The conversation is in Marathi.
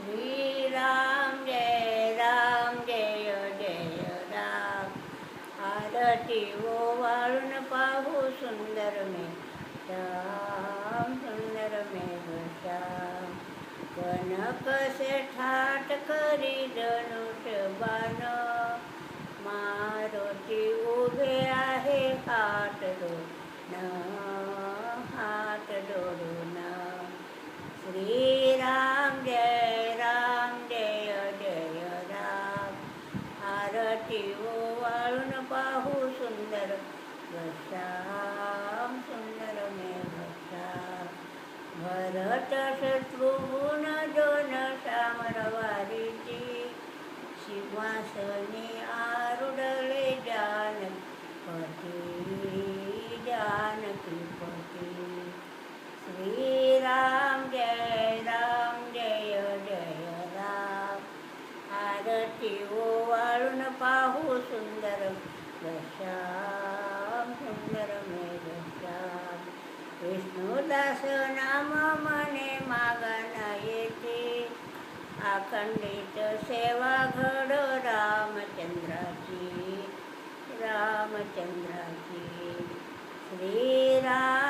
श्रीराम जय जय राम. आरती ओवाळून पाहू सुंदर मेघश्याम, सुंदर मेघश्याम. कनक से ठाट करी धनुष्यबाण, मारुती उभे आहे हात जोडून. श्रीराम जय जय राम. आरती ओवाळून पाहू सुंदर मेघश्याम, सुंदर मेघश्याम. भरत शत्रुघ्न दोन सामरवारीची, सिंहासनी आरुढले जानकीपती. श्रीराम जय जय राम. आरती ओवाळून पाहू सुंदर मेघश्याम, सुंदर मेघश्याम. विष्णुदास नाम मने मागना येते, अखंडित सेवा घडो रामचंद्राची. श्रीराम